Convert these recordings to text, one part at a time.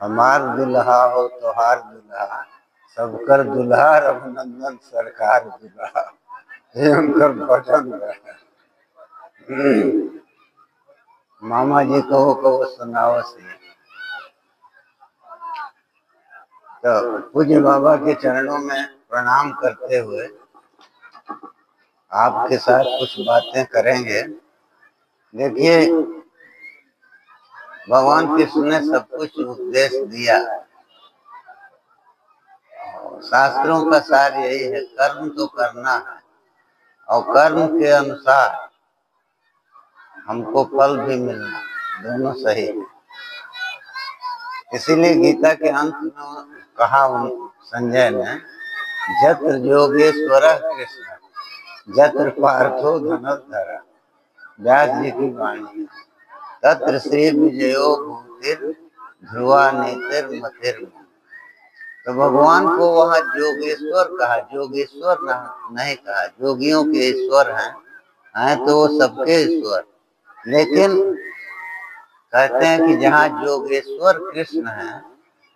हमार दुल्हा हो तोहार दुल्हा, सबकर दुल्हा रघुनंदन सरकार दुल्हा। ये उनकर भजन है। मामा जी कहो सुनाओ से। तो पूज्य बाबा के चरणों में प्रणाम करते हुए आपके साथ कुछ बातें करेंगे। देखिए, भगवान कृष्ण ने सब कुछ उपदेश दिया। शास्त्रों का सार यही है, कर्म तो करना है और कर्म के अनुसार हमको फल भी मिलना, दोनों सही है। इसीलिए गीता के अंत में कहा संजय ने, जत्र योगेश्वर कृष्ण जत्र पार्थो धनुर्धर। व्यास जी की वाणी, तत्र श्री विजयो भूतिर ध्रुवा नीतिर मतिर। तो भगवान को वहाँ जोगेश्वर कहा, जोगेश्वर नहीं कहा। जोगियों के ईश्वर हैं तो वो सबके ईश्वर। लेकिन कहते हैं कि जहाँ जोगेश्वर कृष्ण है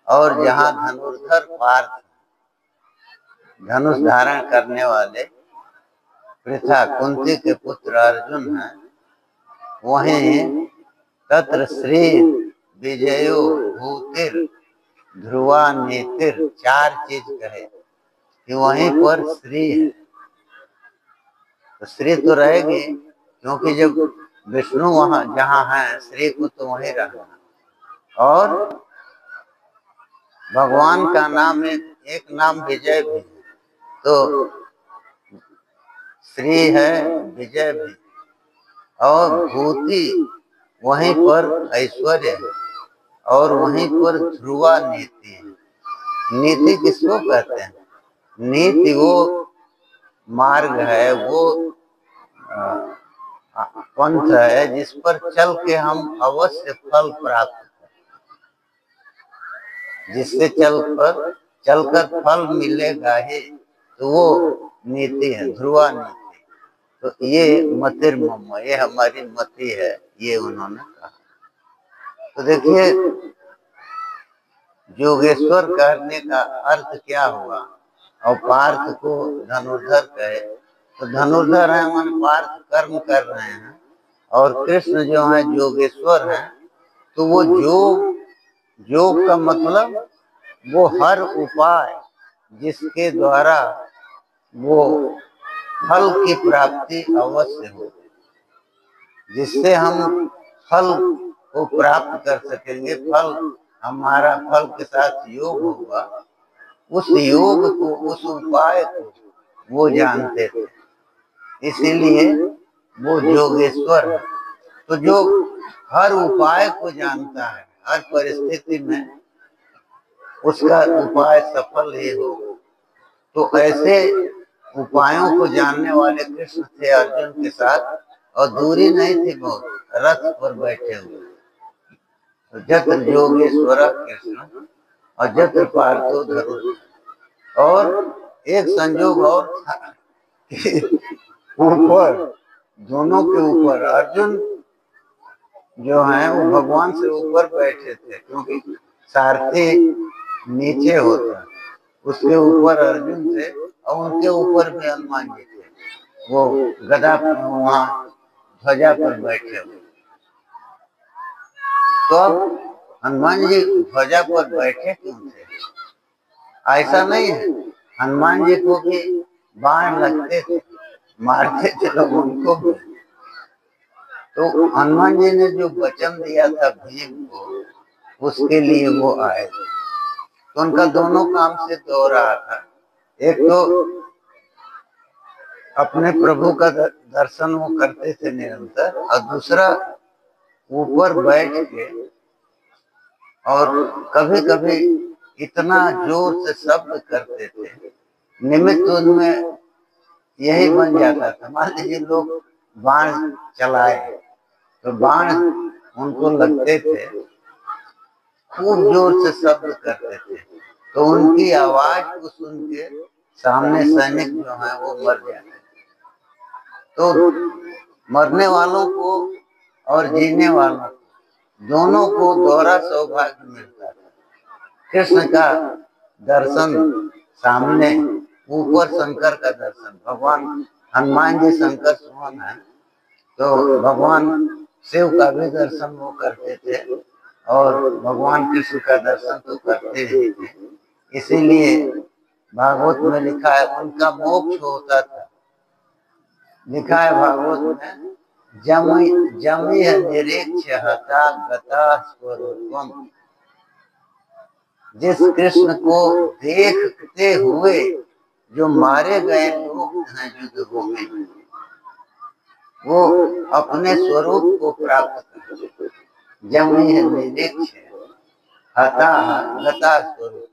और जहाँ धनुर्धर पार्थ, धनुष धारण करने वाले पृथा कुंती के पुत्र अर्जुन हैं, वहीं तत्र श्री विजयो भूतिर ध्रुवा नेतिर, चार चीज कहे कि वहीं पर श्री है। तो श्री तो रहेगी, क्योंकि जब विष्णु वहां जहां है, श्री को तो वहीं रहना। और भगवान का नाम एक नाम विजय भी, तो श्री है, विजय भी। और भूति वहीं पर ऐश्वर्य है, और वहीं पर ध्रुवा नीति है। नीति किसको कहते हैं? नीति वो मार्ग है, वो पंथ है जिस पर चल के हम अवश्य फल प्राप्त करें, जिससे चलकर फल मिलेगा ही, तो वो नीति है, ध्रुवा नीति। तो ये मतिर मम, ये हमारी मति है, ये उन्होंने कहा। तो देखिए, योगेश्वर कहने का अर्थ क्या हुआ? और पार्थ को धनुर्धर कहे, तो धनुर्धर है मन पार्थ कर्म कर रहे हैं, और कृष्ण जो है योगेश्वर है। तो वो योग का मतलब वो हर उपाय जिसके द्वारा वो फल की प्राप्ति अवश्य हो, जिससे हम फल को प्राप्त कर सकेंगे। फल हमारा फल के साथ योग होगा, उस योग को, उस उपाय को वो जानते थे, इसीलिए वो योगेश्वर है। तो जो हर उपाय को जानता है, हर परिस्थिति में उसका उपाय सफल ही होगा। तो ऐसे उपायों को जानने वाले कृष्ण थे अर्जुन के साथ, और दूरी नहीं थी बहुत, रथ पर बैठे हुए। तो जत्र योगेश्वर कृष्ण और जत्र पार्थो धनुर्धर। और एक संजोग और था कि ऊपर, दोनों के ऊपर अर्जुन जो है वो भगवान से ऊपर बैठे थे, क्योंकि सारथी नीचे होता, उसके ऊपर अर्जुन थे और उनके ऊपर भी हनुमान जी थे। वो गदा वहां ध्वजा पर बैठे हुए। तो अब हनुमान जी ध्वजा पर बैठे क्यों थे? ऐसा नहीं है, हनुमान जी को भी बाण लगते थे, मारते थे लोग उनको भी। तो हनुमान जी ने जो वचन दिया था भीम को, उसके लिए वो आए थे। तो उनका दोनों काम से हो रहा था। एक तो अपने प्रभु का दर्शन वो करते थे निरंतर, और दूसरा ऊपर बैठ के, और कभी कभी इतना जोर से शब्द करते थे, निमित्त उनमें यही बन जाता था। मान लीजिए लोग बाण चलाए, तो बाण उनको लगते थे, खूब जोर से शब्द करते थे, तो उनकी आवाज को सुन के सामने सैनिक जो है वो मर जाते थे। तो मरने वालों को और जीने वालों को, दोनों को दोहरा सौभाग्य मिलता था। कृष्ण का दर्शन सामने, ऊपर शंकर का दर्शन, भगवान हनुमान जी शंकर सुमन है, तो भगवान शिव का भी दर्शन वो करते थे और भगवान कृष्ण का दर्शन तो करते ही थे। इसीलिए भागवत में लिखा है उनका मोक्ष होता था। लिखा है भागवत में, जमि जमि निरीक्ष हता गता स्वरूपम। जिस कृष्ण को देखते हुए जो मारे गए लोग हैं युद्ध भूमि में, वो अपने स्वरूप को प्राप्त करते। जमि निरीक्ष हता गता स्वरूप।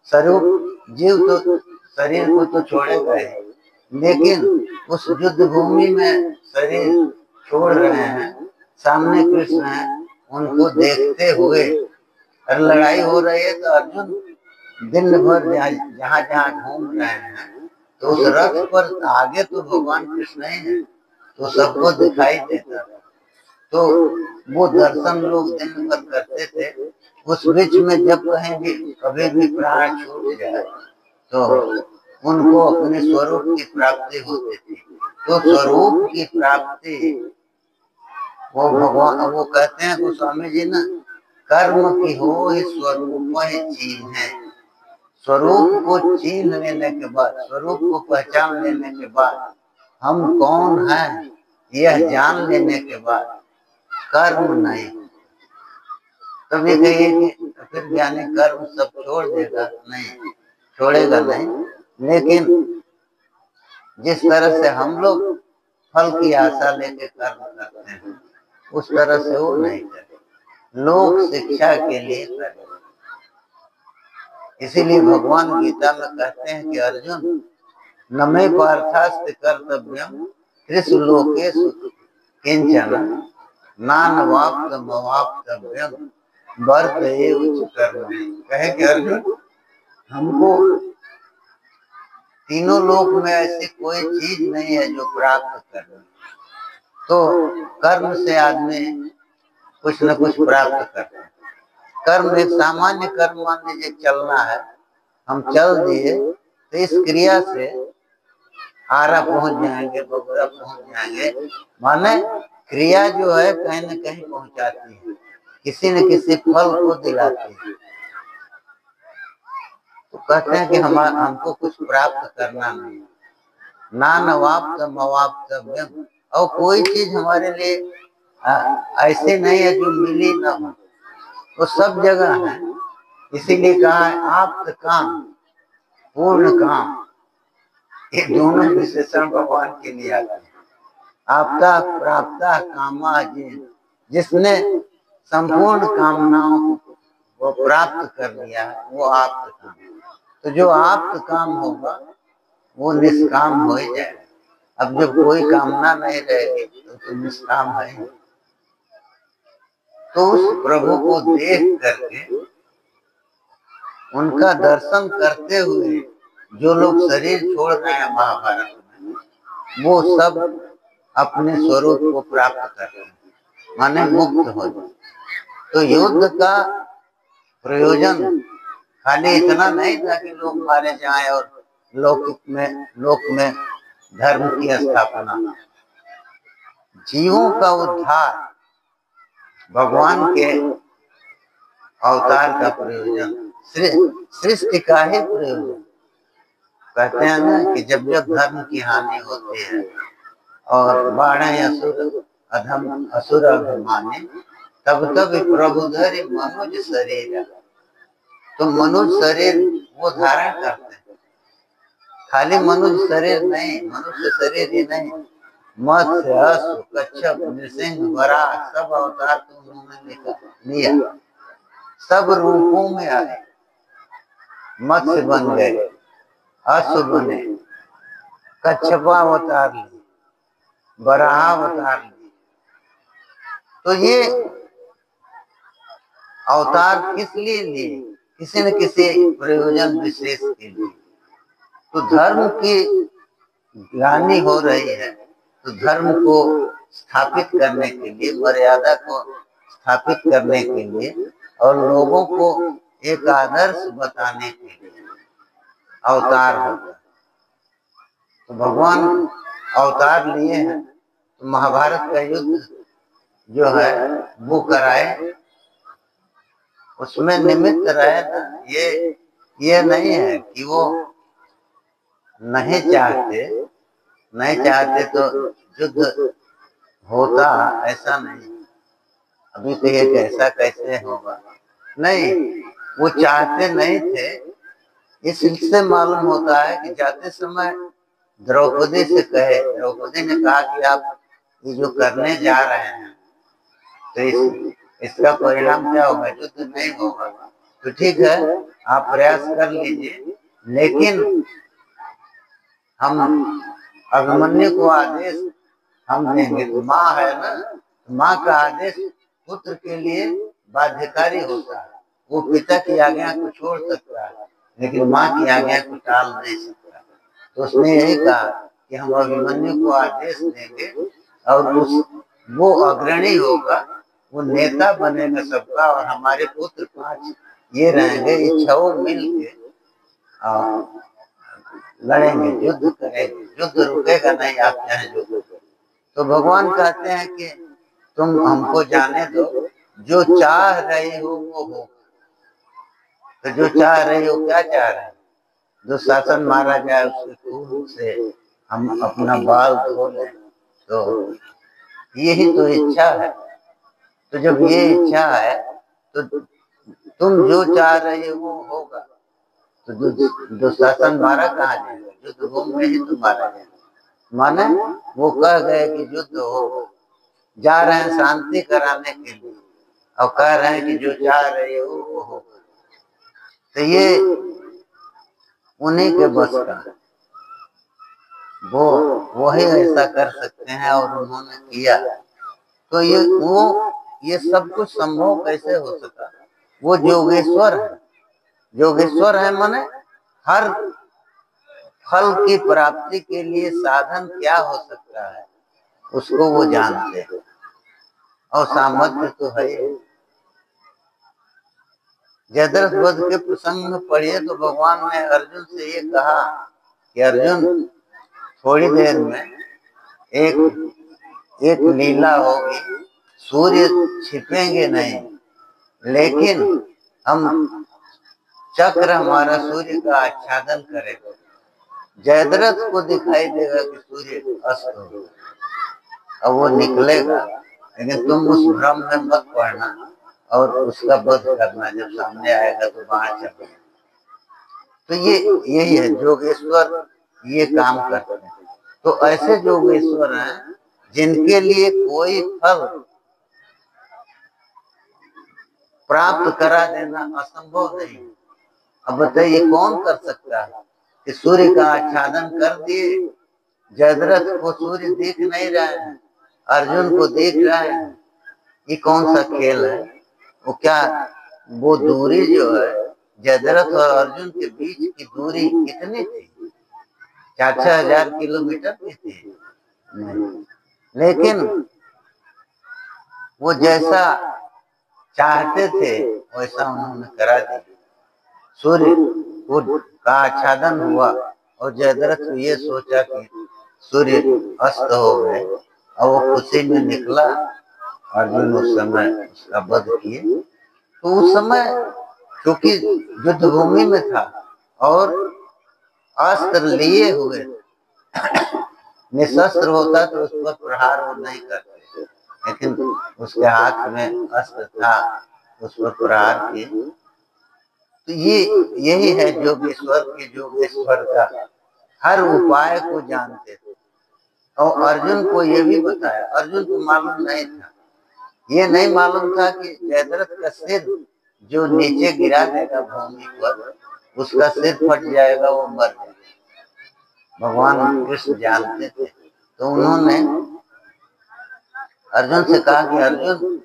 स्वरूप जीव तो शरीर को तो छोड़ेगा ही, लेकिन उस युद्ध भूमि में शरीर छोड़ रहे हैं, सामने कृष्ण है, उनको देखते हुए, और लड़ाई हो रही है तो अर्जुन दिन भर जहाँ जहाँ घूम रहे हैं, तो उस रथ पर आगे तो भगवान कृष्ण ही है, तो सबको दिखाई देता था। तो वो दर्शन लोग दिन भर करते थे। उस बीच में जब कहीं भी कभी भी प्राण छूट जाए तो उनको अपने स्वरूप की प्राप्ति होती थी। तो स्वरूप की प्राप्ति वो भगवान, वो कहते हैं गोस्वामी जी ना, कर्म की हो ही स्वरूप ही चीन है। स्वरूप को चीन लेने के बाद, स्वरूप को पहचान लेने के बाद, हम कौन हैं यह जान लेने के बाद कर्म नहीं। तभी कहिए कि फिर ज्ञानी कर्म सब छोड़ देगा, नहीं छोड़ेगा नहीं, लेकिन जिस तरह से हम लोग फल की आशा लेके कर्म करते हैं, उस तरह से वो नहीं करे, लोक शिक्षा के लिए करे। इसीलिए भगवान गीता में कहते हैं कि अर्जुन, न मे पार्थास्ति कर्तव्यम त्रिषु लोकेषु किंचन नानवाप्तमवाप्तव्यम वर्त एव च कर्म। कहे कि अर्जुन, हमको तीनों लोक में ऐसी कोई चीज नहीं है जो प्राप्त करना, तो कर्म से आदमी कुछ न कुछ प्राप्त करता है। कर्म एक सामान्य कर्म, मान लीजिए चलना है, हम चल दिए तो इस क्रिया से आरा पहुंच जाएंगे, बगुड़ा पहुंच जाएंगे। माने क्रिया जो है कहीं न कहीं पहुंचाती है, किसी न किसी फल को दिलाती है। तो कहते हैं कि हमको कुछ प्राप्त करना नहीं, नानवाप्तम अवाप्तव्यम, और कोई चीज हमारे लिए ऐसे नहीं है जो मिली ना हो, वो सब जगह है। इसीलिए कहा है आप्त काम पूर्ण काम, ये दोनों विशेषण भगवान के लिए आते हैं। आपदा प्राप्ता कामा, जिसने संपूर्ण कामनाओं को वो प्राप्त कर लिया, वो आप्त काम। तो जो आप्त काम होगा वो निष्काम हो ही जाएगा। अब जब कोई कामना नहीं रहेगी तो निष्काम है। तो उस प्रभु को देख करके, उनका दर्शन करते हुए जो लोग शरीर छोड़ रहे हैं महाभारत में, वो सब अपने स्वरूप को प्राप्त कर रहे हैं, माने मुक्त हो जाए। तो युद्ध का प्रयोजन खाली इतना नहीं था कि लोग मारे जाएं और लोक में धर्म की स्थापना। जीवों का उद्धार भगवान के अवतार का प्रयोजन, सृष्टि का ही प्रयोजन। कहते हैं ना कि जब जब धर्म की हानि होती है और बाढ़ असुर अभिमानी, तब तब प्रभु धरि मनुज शरीर। तो मनुष्य शरीर वो धारण करते हैं। खाली मनुष्य शरीर नहीं, मनुष्य शरीर ही नहीं, मत्स्य, अश्व, कच्छप, नृसिंह, वराह, सब अवतार तो उन्होंने लिया, सब रूपों में आए। मत्स्य बन गए, अश्व बने, कच्छपा अवतार लिए, वराह अवतार लिए। तो ये अवतार किस लिए लिए? किसी न किसी प्रयोजन विशेष के लिए। तो धर्म की ग्लानि हो रही है, तो धर्म को स्थापित करने के लिए, मर्यादा को स्थापित करने के लिए, और लोगों को एक आदर्श बताने के लिए अवतार होता है। तो भगवान अवतार लिए हैं तो महाभारत का युद्ध जो है वो कराए, उसमें निमित्त रहे ना। ये नहीं है कि वो नहीं चाहते, नहीं चाहते तो युद्ध होता, ऐसा नहीं। अभी तो ये कैसा कैसे होगा, नहीं, वो चाहते नहीं थे। इससे मालूम होता है कि जाते समय द्रौपदी से कहे, द्रौपदी ने कहा कि आप ये जो करने जा रहे हैं तो इसका परिणाम क्या होगा, युद्ध नहीं होगा। तो ठीक है, आप प्रयास कर लीजिए, लेकिन हम अभिमन्यु को आदेश हम देंगे। तो माँ है ना, माँ का आदेश पुत्र के लिए बाध्यकारी होता है। वो पिता की आज्ञा को छोड़ सकता है, लेकिन माँ की आज्ञा को टाल नहीं सकता। तो उसने यही कहा कि हम अभिमन्यु को आदेश देंगे और वो अग्रणी होगा, वो नेता बनेगा सबका, और हमारे पुत्र 5 ये रहेंगे, इच्छाओं मिल के लड़ेंगे, युद्ध करेंगे, युद्ध रुकेगा नहीं, आप चाहे जो करें। तो भगवान कहते हैं कि तुम हमको जाने दो, जो चाह रही हो वो हो। तो जो चाह रही हो, क्या चाह रहे हैं, जो शासन मारा जाए उसके खून से हम अपना बाल धो लें, तो यही तो इच्छा है। तो जब ये इच्छा है तो तुम जो चाह रहे हो वो होगा। तो जो शासन मारा कहाँ जाएगा, युद्ध भूमि में ही तो मारा जाएगा। माने वो कह गए कि युद्ध होगा, जा रहे हैं शांति कराने के लिए, और कह रहे हैं कि जो चाह रहे हो वो होगा। तो ये उन्हीं के बस का, वो वही ऐसा कर सकते हैं, और उन्होंने किया। तो ये सब कुछ संभव कैसे हो सका, वो योगेश्वर है। योगेश्वर है माने हर फल की प्राप्ति के लिए साधन क्या हो सकता है उसको वो जानते हैं, और सामर्थ्य तो है। जयद्रथ वध के प्रसंग में पढ़िए तो भगवान ने अर्जुन से ये कहा कि अर्जुन, थोड़ी देर में एक लीला होगी, सूर्य छिपेंगे नहीं, लेकिन हम चक्र हमारा सूर्य का आच्छादन करेगा। जयद्रथ को दिखाई देगा कि सूर्य अस्त हो, अब वो निकलेगा, लेकिन तुम उस भ्रम में मत पड़ना और उसका वध करना। जब सामने आएगा तो वहां चलना। तो यही है योगेश्वर, ये काम करते हैं। तो ऐसे योगेश्वर हैं जिनके लिए कोई फल प्राप्त करा देना असंभव नहीं। अब बताइए कौन कर सकता है कि सूर्य का आच्छादन कर दिए, जयद्रथ को सूर्य दिख नहीं रहा है, अर्जुन को दिख रहा है, ये कौन सा खेल है। वो क्या, वो दूरी जो है जयद्रथ और अर्जुन के बीच की दूरी कितनी थी, 4-6 हजार किलोमीटर की थी नहीं। लेकिन वो जैसा चाहते थे वैसा उन्होंने करा दिया। सूर्य को का आच्छादन हुआ और जयद्रथ ये सोचा कि सूर्य अस्त हो गए, और वो खुशी में निकला। अर्जुन उस समय उसका वध किए। तो उस समय क्योंकि युद्ध भूमि में था और अस्त्र लिए हुए, निशस्त्र होता तो उस पर प्रहार वो नहीं करते, लेकिन उसके हाथ में अस्त्र था, उस पर प्रहार किए। तो यही है योगेश्वर की योगेश्वरता, हर उपाय को जानते थे। और अर्जुन को ये भी बताया, अर्जुन को मालूम नहीं था, ये नहीं मालूम था कि जयद्रथ का सिर जो नीचे गिरा देगा भूमि पर, उसका सिर फट जाएगा, वो मर जाएगा। भगवान कृष्ण जानते थे। तो उन्होंने अर्जुन से कहा कि अर्जुन,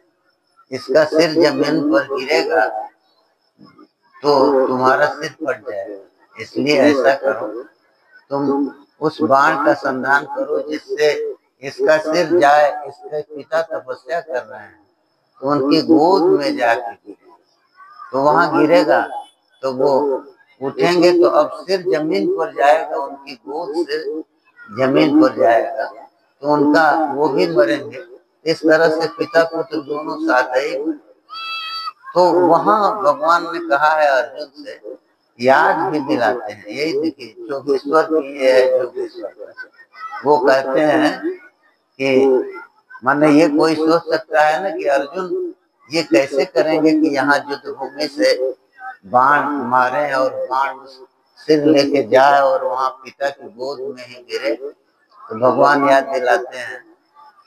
इसका सिर जमीन पर गिरेगा तो तुम्हारा सिर फट जाएगा, इसलिए ऐसा करो, तुम उस बाण का संधान करो जिससे इसका सिर जाए। इसके पिता तपस्या कर रहे हैं, तो उनकी गोद में जाके गिरे। तो वहां गिरेगा तो वो उठेंगे तो अब सिर जमीन पर जाएगा, उनकी गोद से जमीन पर जाएगा तो उनका वो भी मरेंगे। इस तरह से पिता पुत्र दोनों साथ ही मरे। तो वहां भगवान ने कहा है अर्जुन से, याद भी दिलाते हैं। यही देखिए जोगेश्वर की ये है जोगेश्वर। वो कहते हैं कि माने ये कोई सोच सकता है ना कि अर्जुन ये कैसे करेंगे कि यहाँ युद्ध भूमि से बाण मारे और बाण सिर लेके जाए और वहां पिता की गोद में ही गिरे। तो भगवान याद दिलाते हैं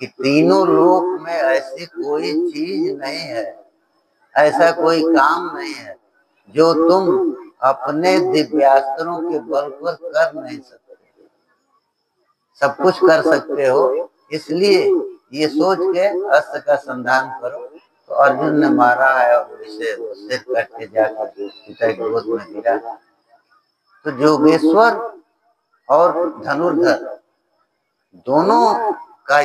कि तीनों लोक में ऐसी कोई चीज नहीं है, ऐसा कोई काम नहीं है जो तुम अपने दिव्यास्त्रों के बल पर कर नहीं सकते। सब कुछ कर सकते हो, इसलिए ये सोच के अस्त्र का संधान करो। तो अर्जुन ने मारा है और उसे सिर कट के जाकर पिता की गोद में गिरा। तो जोगेश्वर और धनुर्धर दोनों का